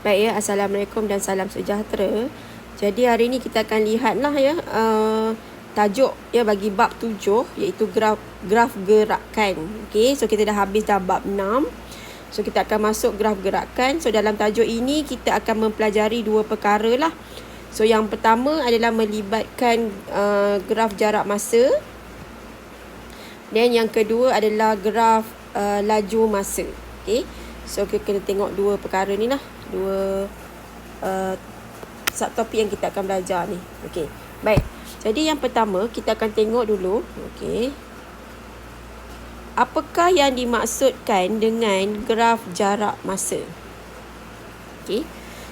Baik ya, Assalamualaikum dan salam sejahtera. Jadi hari ni kita akan lihatlah ya tajuk ya bagi bab 7 iaitu graf gerakan. Okey, so kita dah habis dah bab 6. So kita akan masuk graf gerakan. So dalam tajuk ini kita akan mempelajari dua perkara lah. So yang pertama adalah melibatkan graf jarak masa. Dan yang kedua adalah graf laju masa. Okey. So kita kena tengok dua perkara ni lah. Dua subtopik yang kita akan belajar ni. Okey. Baik. Jadi yang pertama kita akan tengok dulu. Okey. Apakah yang dimaksudkan dengan graf jarak masa? Okey.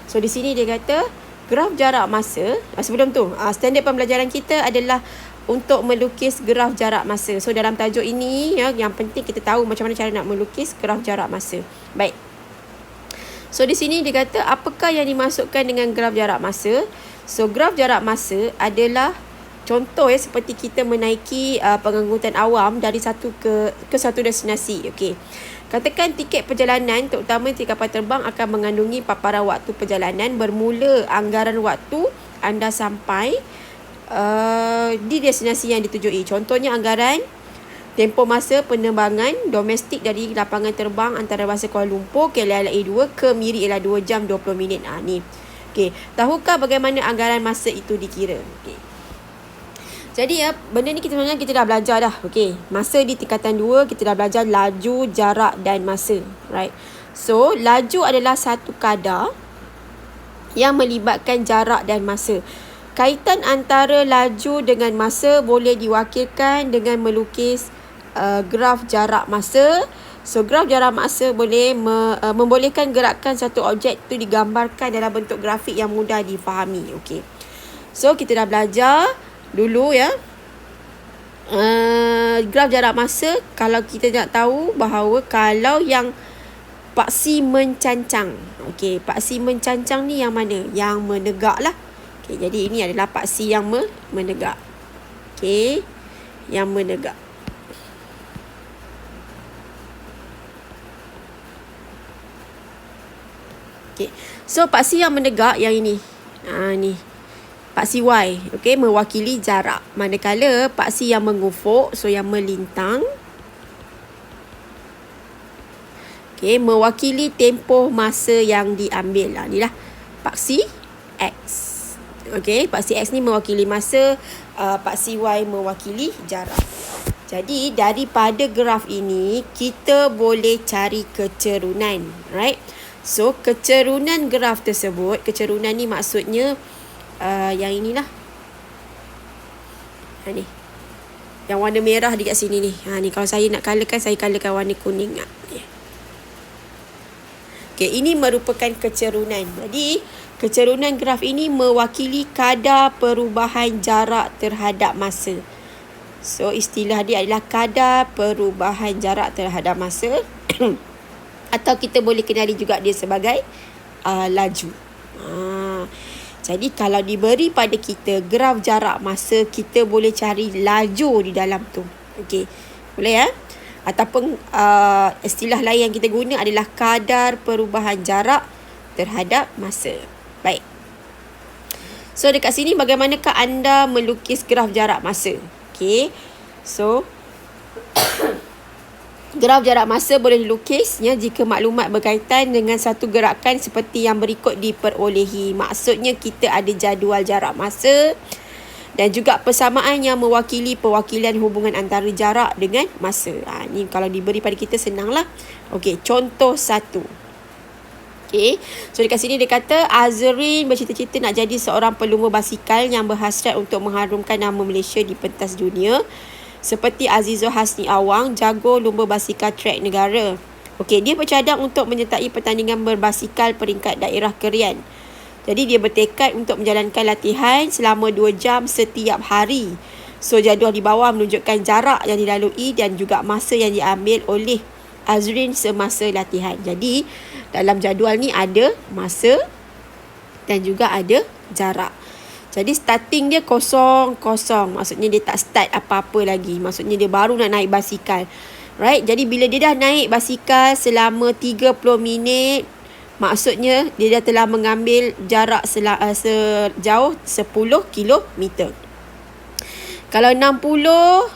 So di sini dia kata graf jarak masa. Sebelum tu, standard pembelajaran kita adalah untuk melukis graf jarak masa. So dalam tajuk ini ya, yang penting kita tahu macam mana cara nak melukis graf jarak masa. Baik. So di sini dia kata apakah yang dimasukkan dengan graf jarak masa? So graf jarak masa adalah contoh ya seperti kita menaiki pengangkutan awam dari satu ke satu destinasi. Okey. Katakan tiket perjalanan terutama tiket kapal terbang akan mengandungi paparan waktu perjalanan bermula anggaran waktu anda sampai di destinasi yang ditujui. Contohnya anggaran tempoh masa penerbangan domestik dari lapangan terbang antarabangsa Kuala Lumpur KLIA 2 ke Miri ialah 2 jam 20 minit. Ni. Okey, tahukah bagaimana anggaran masa itu dikira? Okey. Jadi ya, benda ni sebenarnya kita dah belajar dah. Okey, masa di tingkatan 2 kita dah belajar laju, jarak dan masa, right? So, laju adalah satu kadar yang melibatkan jarak dan masa. Kaitan antara laju dengan masa boleh diwakilkan dengan melukis graf jarak masa. So graf jarak masa boleh membolehkan gerakan satu objek itu digambarkan dalam bentuk grafik yang mudah difahami. Okey. So kita dah belajar dulu ya. Graf jarak masa, kalau kita nak tahu bahawa kalau yang paksi mencancang. Okey, paksi mencancang ni yang mana? Yang menegak lah. Okay, jadi ini adalah paksi yang menegak. Okey, yang menegak. Okey, so paksi yang menegak yang ini. Ni. Paksi Y, okey, mewakili jarak. Manakala paksi yang mengufuk, so yang melintang. Okey, mewakili tempoh masa yang diambil. Inilah paksi X. Okey, paksi X ni mewakili masa, paksi Y mewakili jarak. Jadi daripada graf ini kita boleh cari kecerunan, right? So kecerunan graf tersebut, kecerunan ni maksudnya yang inilah. Ni. Yang warna merah dekat sini ni. Ni kalau saya nak colourkan, saya colourkan warna kuning. Okey, ini merupakan kecerunan. Jadi kecerunan graf ini mewakili kadar perubahan jarak terhadap masa. So, istilah dia adalah kadar perubahan jarak terhadap masa. Atau kita boleh kenali juga dia sebagai laju. Jadi, kalau diberi pada kita graf jarak masa, kita boleh cari laju di dalam tu. Okey, boleh ya? Ataupun istilah lain yang kita guna adalah kadar perubahan jarak terhadap masa. Baik. So dekat sini bagaimanakah anda melukis graf jarak masa? Okey. So graf jarak masa boleh dilukis ya jika maklumat berkaitan dengan satu gerakan seperti yang berikut diperolehi. Maksudnya kita ada jadual jarak masa dan juga persamaan yang mewakili perwakilan hubungan antara jarak dengan masa. Ni kalau diberi pada kita senanglah. Okey, contoh 1. Okey, so dekat sini dia kata Azrin bercita-cita nak jadi seorang pelumba basikal yang berhasrat untuk mengharumkan nama Malaysia di pentas dunia. Seperti Azizul Hasni Awang, jago lumba basikal trek negara. Okey, dia bercadang untuk menyertai pertandingan berbasikal peringkat daerah Kerian. Jadi dia bertekad untuk menjalankan latihan selama 2 jam setiap hari. So jadual di bawah menunjukkan jarak yang dilalui dan juga masa yang diambil oleh Azrin semasa latihan. Jadi dalam jadual ni ada masa dan juga ada jarak. Jadi starting dia kosong. Maksudnya dia tak start apa-apa lagi. Maksudnya dia baru nak naik basikal. Right? Jadi bila dia dah naik basikal selama 30 minit Maksudnya dia dah telah mengambil jarak sejauh 10 kilometer. Kalau 60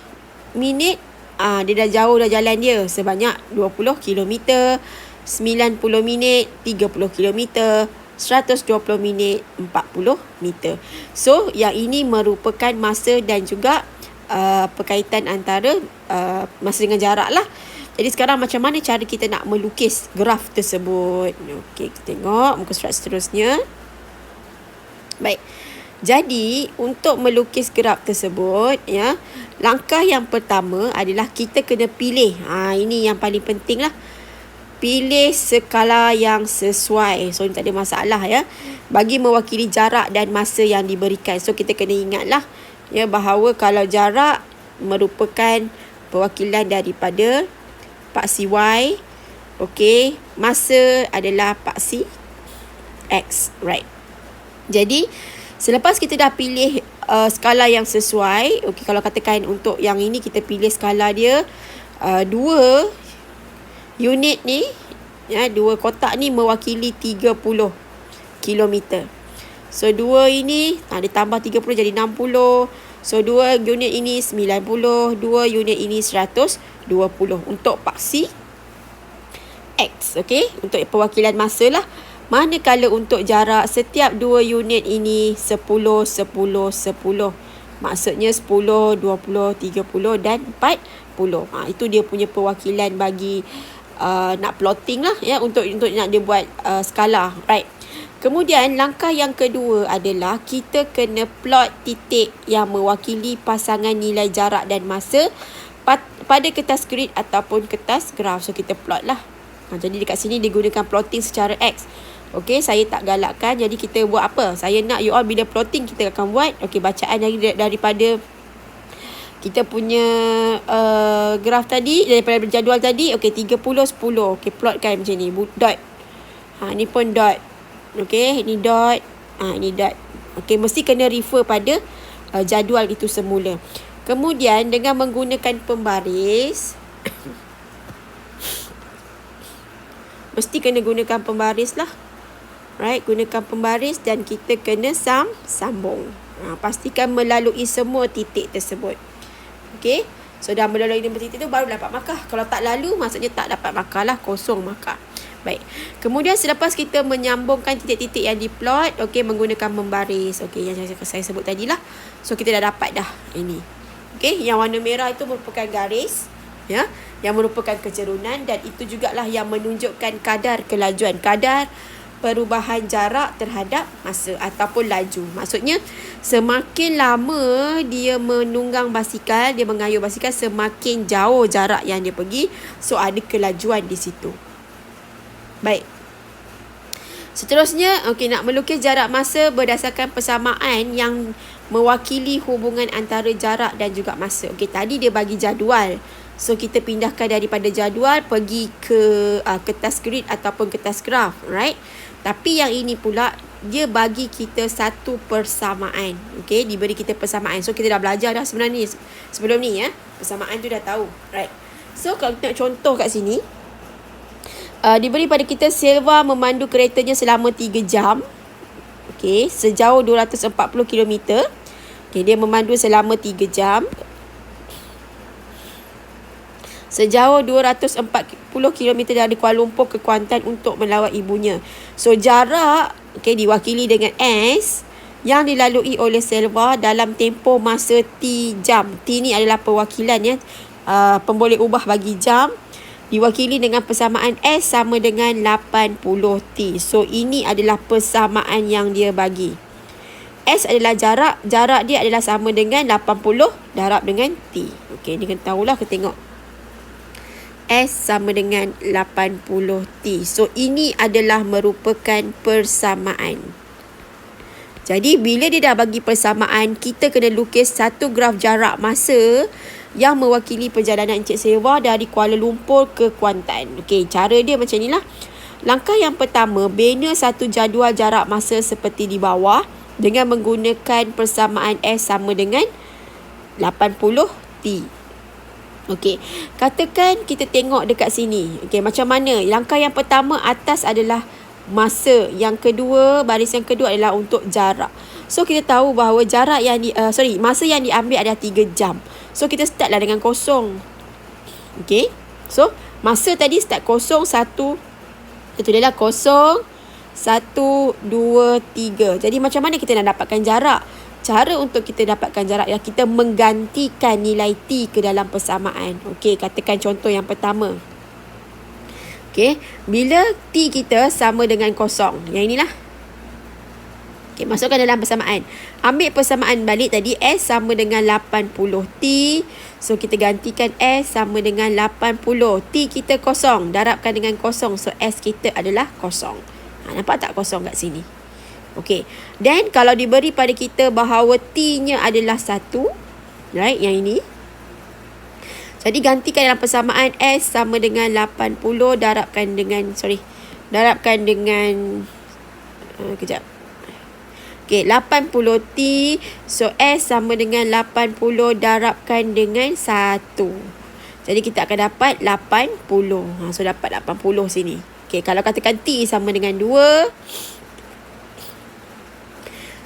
minit, dia dah jauh dah jalan dia sebanyak 20 kilometer. 90 minit 30 kilometer. 120 minit 40 meter. So yang ini merupakan masa dan juga perkaitan antara masa dengan jarak lah. Jadi sekarang macam mana cara kita nak melukis graf tersebut? Okey, kita tengok muka surat seterusnya. Baik. Jadi untuk melukis graf tersebut, ya, langkah yang pertama adalah kita kena pilih. Ini yang paling penting lah. Pilih skala yang sesuai. So tak ada masalah, ya. Bagi mewakili jarak dan masa yang diberikan. So kita kena ingatlah, ya, bahawa kalau jarak merupakan perwakilan daripada paksi Y, okey, masa adalah paksi X, right? Jadi selepas kita dah pilih skala yang sesuai, okey, kalau katakan untuk yang ini kita pilih skala dia 2 unit ni, ya, 2 kotak ni mewakili 30 kilometer. So 2 ini ditambah 30 jadi 60. So 2 unit ini 90, 2 unit ini 120 untuk paksi X, okey, untuk perwakilan masa lah. Manakala untuk jarak, setiap 2 unit ini 10, 10, 10. Maksudnya 10, 20, 30 dan 40. Itu dia punya perwakilan bagi nak plotting lah, ya, untuk nak dia buat skala, right? Kemudian langkah yang kedua adalah kita kena plot titik yang mewakili pasangan nilai jarak dan masa pada kertas grid ataupun kertas graf. So kita plot lah. Jadi dekat sini dia gunakan plotting secara X. Okey, saya tak galakkan. Jadi kita buat apa? Saya nak you all bila plotting kita akan buat. Okey, bacaan daripada kita punya graf tadi, daripada jadual tadi. Okey, 30, 10. Okey, plotkan macam ni. Dot. Ni pun dot. Okey, ini dot. Ini dot. Okey, mesti kena refer pada jadual itu semula. Kemudian dengan menggunakan pembaris mesti kena gunakan pembaris lah. Right, gunakan pembaris dan kita kena sambung. Pastikan melalui semua titik tersebut. Okey. So dah melalui titik tu baru dapat markah. Kalau tak lalu maksudnya tak dapat markah lah, kosong markah. Baik. Kemudian selepas kita menyambungkan titik-titik yang diplot, okey, menggunakan membaris. Okey, yang saya sebut tadi lah. So kita dah dapat dah ini. Okey, yang warna merah itu merupakan garis, ya, yang merupakan kecerunan, dan itu jugalah yang menunjukkan kadar kelajuan, kadar perubahan jarak terhadap masa ataupun laju. Maksudnya semakin lama dia menunggang basikal, dia mengayuh basikal, semakin jauh jarak yang dia pergi. So ada kelajuan di situ. Baik. Seterusnya, okey, nak melukis jarak masa berdasarkan persamaan yang mewakili hubungan antara jarak dan juga masa. Okey, tadi dia bagi jadual. So kita pindahkan daripada jadual pergi ke kertas grid ataupun kertas graf, right? Tapi yang ini pula dia bagi kita satu persamaan. Okey, diberi kita persamaan. So kita dah belajar dah sebenarnya sebelum ni, ya. Persamaan tu dah tahu, right? So kalau kita nak contoh kat sini, diberi pada kita Silva memandu keretanya selama 3 jam. Okey, sejauh 240 km. Okey, dia memandu selama 3 jam. Sejauh 240 km dari Kuala Lumpur ke Kuantan untuk melawat ibunya. So jarak, okey, diwakili dengan S yang dilalui oleh Silva dalam tempoh masa T jam. T ni adalah perwakilan, ya, pemboleh ubah bagi jam. Diwakili dengan persamaan S sama dengan 80T. So ini adalah persamaan yang dia bagi. S adalah jarak dia adalah sama dengan 80 darab dengan T. Okey, ni kena tahulah, kita tengok. S sama dengan 80T. So ini adalah merupakan persamaan. Jadi bila dia dah bagi persamaan, kita kena lukis satu graf jarak masa yang mewakili perjalanan Encik Silva dari Kuala Lumpur ke Kuantan. Okey, cara dia macam inilah. Langkah yang pertama, bina satu jadual jarak masa seperti di bawah dengan menggunakan persamaan S sama dengan 80T. Okey, katakan kita tengok dekat sini. Okey, macam mana? Langkah yang pertama, atas adalah masa. Yang kedua, baris yang kedua adalah untuk jarak. So kita tahu bahawa jarak yang masa yang diambil adalah 3 jam. So kita startlah dengan kosong. Okay. So masa tadi start kosong, 1, itu adalah kosong, 1, 2, 3. Jadi macam mana kita nak dapatkan jarak? Cara untuk kita dapatkan jarak ialah kita menggantikan nilai T ke dalam persamaan. Okey, katakan contoh yang pertama. Okey, bila T kita sama dengan kosong. Yang inilah. Okey, masukkan dalam persamaan. Ambil persamaan balik tadi, S sama dengan 80T. So, kita gantikan S sama dengan 80. T kita kosong. Darabkan dengan kosong. So, S kita adalah kosong. Nampak tak kosong kat sini? Okey. Then kalau diberi pada kita bahawa T-nya adalah 1, right, yang ini. Jadi gantikan dalam persamaan S sama dengan 80 darabkan dengan kejap. Okey, 80T. So S sama dengan 80 darabkan dengan 1. Jadi kita akan dapat 80. So dapat 80 sini. Okey, kalau katakan T sama dengan 2,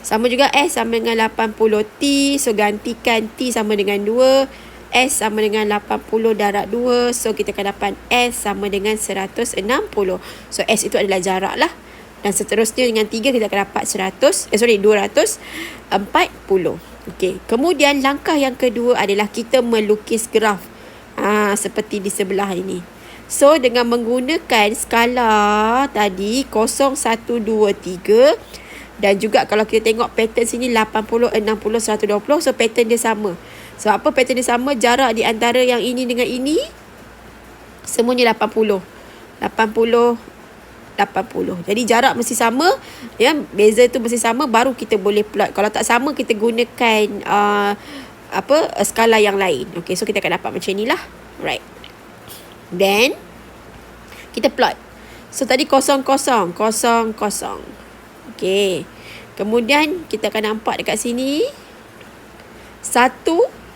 sama juga S sama dengan 80T. So gantikan T sama dengan 2. S sama dengan 80 darab 2. So kita akan dapat S sama dengan 160. So S itu adalah jarak lah. Dan seterusnya dengan 3 kita akan dapat 240. Okey. Kemudian langkah yang kedua adalah kita melukis graf. Seperti di sebelah ini. So dengan menggunakan skala tadi 0, 1, 2, 3. Dan juga kalau kita tengok pattern sini 80, 60, 120. So pattern dia sama. Sebab apa pattern dia sama? Jarak di antara yang ini dengan ini semuanya 80. 80. Jadi jarak mesti sama, ya, beza tu mesti sama, baru kita boleh plot. Kalau tak sama, kita gunakan skala yang lain. Okey, so kita akan dapat macam inilah. Right. Then kita plot. So tadi 0, 0, 0, 0. Okey. Kemudian kita akan nampak dekat sini 1,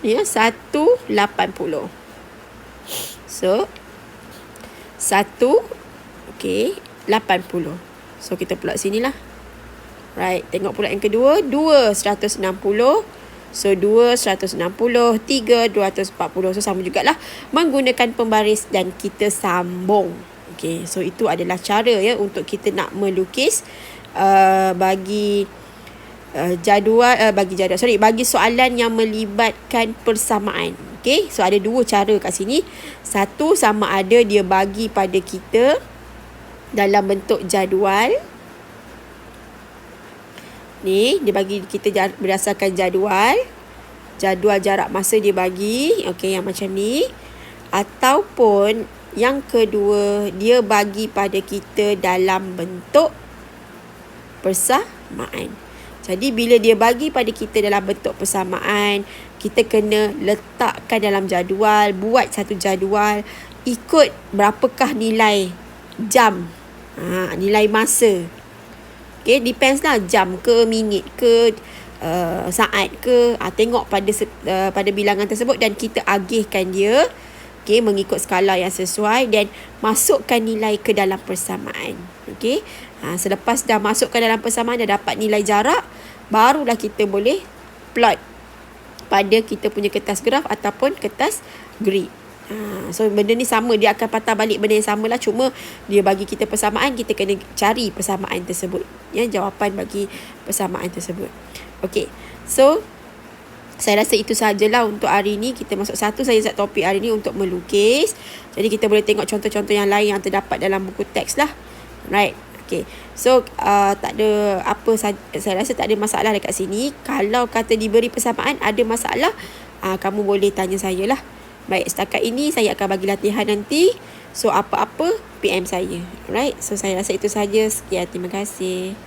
ya, 180. So 1, okey, 80. So kita plot sinilah. Right, tengok pula yang kedua, 2 160. So 2 160, 3 240. So sama jugalah menggunakan pembaris dan kita sambung. Okey, so itu adalah cara, ya, untuk kita nak melukis bagi soalan yang melibatkan persamaan. Okey, so ada 2 cara kat sini. Satu, sama ada dia bagi pada kita dalam bentuk jadual. Ni dia bagi kita berdasarkan jadual jarak masa dia bagi. Okey, yang macam ni. Ataupun yang kedua, dia bagi pada kita dalam bentuk persamaan. Jadi bila dia bagi pada kita dalam bentuk persamaan, kita kena letakkan dalam jadual, buat satu jadual, ikut berapakah nilai jam, nilai masa. Okay, depends lah, jam ke, minit ke, saat ke, tengok pada bilangan tersebut dan kita agihkan dia, okay, mengikut skala yang sesuai dan masukkan nilai ke dalam persamaan. Okay, selepas dah masukkan dalam persamaan, dah dapat nilai jarak, barulah kita boleh plot pada kita punya kertas graf ataupun kertas grid. So benda ni sama, dia akan patah balik benda yang sama lah, cuma dia bagi kita persamaan, kita kena cari persamaan tersebut, ya, jawapan bagi persamaan tersebut. Okey, so saya rasa itu sahajalah untuk hari ni. Kita masuk satu saja topik hari ni untuk melukis. Jadi kita boleh tengok contoh-contoh yang lain yang terdapat dalam buku teks lah. Right. Okay. So tak ada apa, saya rasa tak ada masalah dekat sini. Kalau kata diberi persamaan ada masalah, kamu boleh tanya saya lah. Baik, setakat ini saya akan bagi latihan nanti. So apa-apa PM saya. Right. So saya rasa itu sahaja. Sekian, terima kasih.